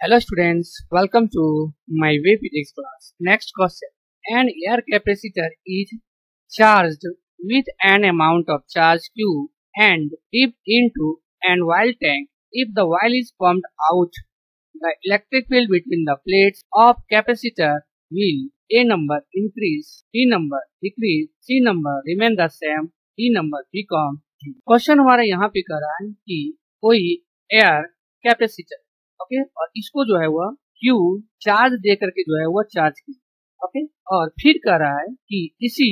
Hello students, welcome to my way physics class. Next question. An air capacitor is charged with an amount of charge Q and dipped into an oil tank. If the oil is pumped out, the electric field between the plates of capacitor will A number increase, B number decrease, C number remain the same, D number become 0. Question हमारा यहाँ पे कर रहा है कि कोई air capacitor okay और इसको जो है वह Q चार्ज दे करके जो है वह चार्ज की ओके और फिर कह रहा है कि इसी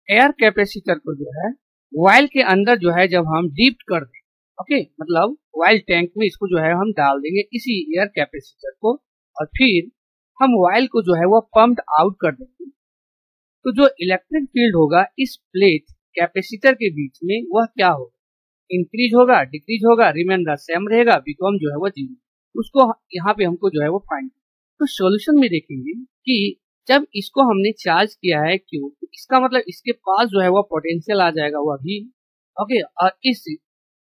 एयर कैपेसिटर को जो है ऑयल के अंदर जो है जब हम डीप कर दें ओके मतलब ऑयल टैंक में इसको जो है हम डाल देंगे इसी एयर कैपेसिटर को और फिर हम ऑयल को जो है वह पंप्ड आउट कर देंगे तो जो इलेक्ट्रिक फील्ड होगा इस प्लेट कैपेसिटर के बीच में वह क्या होगा, इंक्रीज होगा, डिक्रीज होगा, रिमेन द सेम रहेगा, बिकम जो है वो जीरो। उसको यहाँ पे हमको जो है वो फाइंड तो सॉल्यूशन में देखेंगे कि जब इसको हमने चार्ज किया है क्यू तो इसका मतलब इसके पास जो है वो पोटेंशियल आ जाएगा वह भी ओके और इस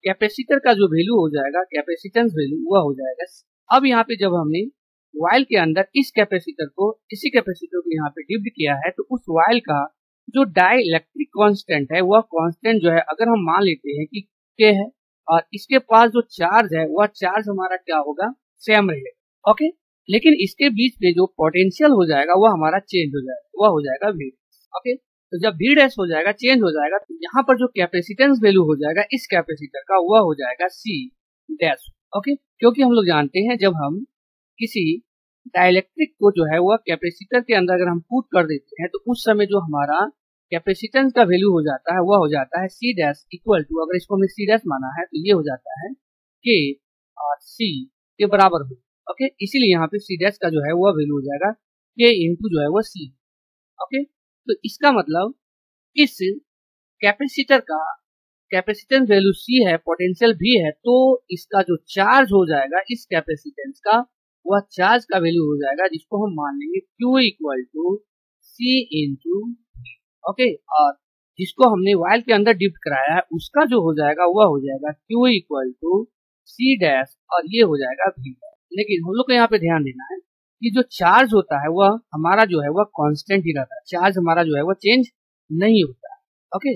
कैपेसिटर का जो वैल्यू हो जाएगा कैपेसिटेंस वैल्यू वह हो जाएगा। अब यहाँ पे जब हमने वाइल के अंदर इस कैपेसिटर को इसी कैपेसिटर को यहाँ पे डिप्ड किया है तो उस वाइल का जो डाई इलेक्ट्रिक कांस्टेंट है वह कांस्टेंट जो है अगर हम मान लेते हैं कि के है और इसके पास जो चार्ज है वह चार्ज हमारा क्या होगा सेम रहेगा ओके लेकिन इसके बीच में जो पोटेंशियल हो जाएगा वह हमारा चेंज हो जाएगा वह हो जाएगा वी ओके तो जब वी डैश हो जाएगा चेंज हो जाएगा तो यहाँ पर जो कैपेसिटेंस वैल्यू हो जाएगा इस कैपेसिटर का वह हो जाएगा सी डैश ओके क्योंकि हम लोग जानते हैं जब हम किसी डाइलेक्ट्रिक को जो है वह कैपेसिटर के अंदर अगर हम पुट कर देते हैं तो उस समय जो हमारा कैपेसिटेंस का वैल्यू हो जाता है वह हो जाता है सी डैश इक्वल टू अगर इसको हमने सी डैश माना है तो ये हो जाता है के और सी के बराबर हो ओके इसीलिए यहाँ पे सी डैश का जो है वह वैल्यू हो जाएगा के इंटू जो है वह सी ओके तो इसका मतलब इस कैपेसिटर का कैपेसिटेंस वैल्यू सी है पोटेंशियल भी है तो इसका जो चार्ज हो जाएगा इस कैपेसिटेंस का वह चार्ज का वैल्यू हो जाएगा जिसको हम मान लेंगे Q equal to C into okay और जिसको हमने वाइल के अंदर डिप्ट कराया है उसका जो हो जाएगा वह हो जाएगा Q equal to C dash और ये हो जाएगा V डैश। लेकिन हम लोग को यहाँ पे ध्यान देना है कि जो चार्ज होता है वह हमारा जो है वह कांस्टेंट ही रहता है, चार्ज हमारा जो है वह चेंज नहीं होता है ओके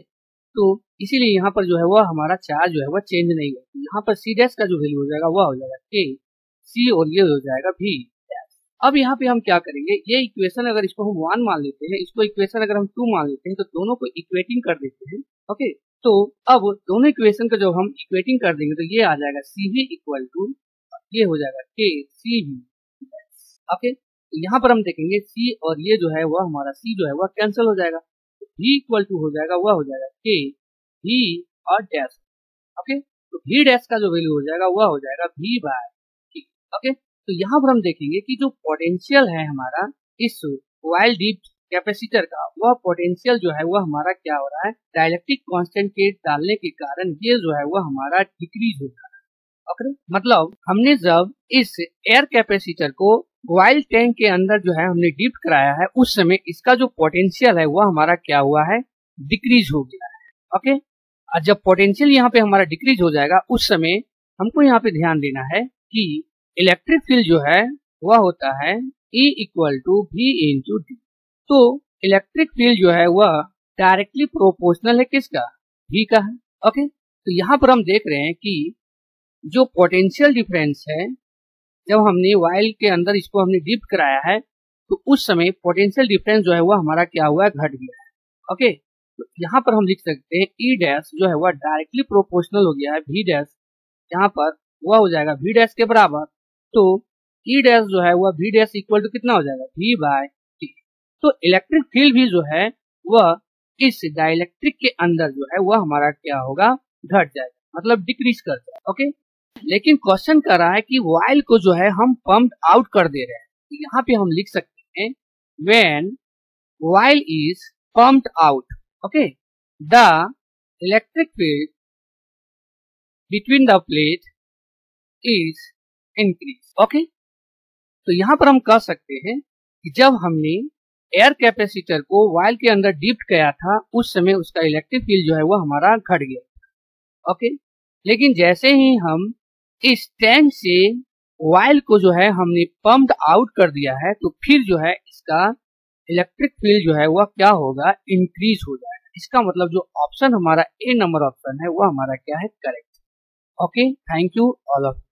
तो इसीलिए यहाँ पर जो है वह हमारा चार्ज जो है वह चेंज नहीं होता। यहाँ पर सी डैश का जो वैल्यू हो जाएगा वह हो जाएगा के सी और ये हो जाएगा V डैश। अब यहाँ पे हम क्या करेंगे ये इक्वेशन अगर इसको हम 1 मान लेते हैं इसको इक्वेशन अगर हम 2 मान लेते हैं तो दोनों को इक्वेटिंग कर देते हैं ओके तो अब दोनों इक्वेशन को जब हम इक्वेटिंग कर देंगे तो ये आ जाएगा CV इक्वल टू ये हो जाएगा के सी वी ओके तो यहाँ पर हम देखेंगे C और ये जो है वह हमारा C जो है वह कैंसिल हो जाएगा V इक्वल टू हो जाएगा वह हो जाएगा के V और डैश ओके तो V डैश का जो वैल्यू हो जाएगा वह हो जाएगा V बाय T ओके तो यहाँ पर हम देखेंगे कि जो पोटेंशियल है हमारा इस वाइल डीप कैपेसिटर का वह पोटेंशियल जो है वह हमारा क्या हो रहा है डाइलेक्ट्रिक कांस्टेंट के डालने के कारण ये जो है वह हमारा डिक्रीज होता है ओके मतलब हमने जब इस एयर कैपेसिटर को वाइल टैंक के अंदर जो है हमने डिप कराया है उस समय इसका जो पोटेंशियल है वह हमारा क्या हुआ है डिक्रीज हो गया है ओके और जब पोटेंशियल यहाँ पे हमारा डिक्रीज हो जाएगा उस समय हमको यहाँ पे ध्यान देना है कि इलेक्ट्रिक फील्ड जो है वह होता है E equal to V into D तो इलेक्ट्रिक फील्ड जो है वह डायरेक्टली प्रोपोर्शनल है किसका V का है ओके तो यहाँ पर हम देख रहे हैं कि जो पोटेंशियल डिफरेंस है जब हमने वाइल के अंदर इसको हमने डिप कराया है तो उस समय पोटेंशियल डिफरेंस जो है वह हमारा क्या हुआ है घट गया है ओके तो यहाँ पर हम लिख सकते हैं E डैश जो है वह डायरेक्टली प्रोपोर्शनल हो गया है V डैश यहाँ पर वह हो जाएगा V डैश के बराबर तो E डैश जो है वह V डैश इक्वल टू कितना हो जाएगा V बाय T तो इलेक्ट्रिक फील्ड भी जो है वह इस डाइलेक्ट्रिक के अंदर जो है वह हमारा क्या होगा घट जाएगा मतलब डिक्रीज कर जाएगा ओके लेकिन क्वेश्चन कर रहा है कि वाइल को जो है हम पंप आउट कर दे रहे हैं तो यहाँ पे हम लिख सकते हैं when while is pumped out okay the electric field between the plate is increase okay तो यहाँ पर हम कह सकते हैं कि जब हमने एयर कैपेसिटर को वाइल के अंदर डिप्ट किया था उस समय उसका इलेक्ट्रिक फील्ड जो है वो हमारा घट गया ओके लेकिन जैसे ही हम इस टैंक से वाइल को जो है हमने पंप्ड आउट कर दिया है, तो फिर जो है इसका इलेक्ट्रिक फील्ड जो है वह क्या होगा, इंक्रीज हो जाएगा। इसका मतलब जो ऑप्शन हमारा ए नंबर ऑप्शन है वो हमारा क्या है, correct. Okay, thank you all of.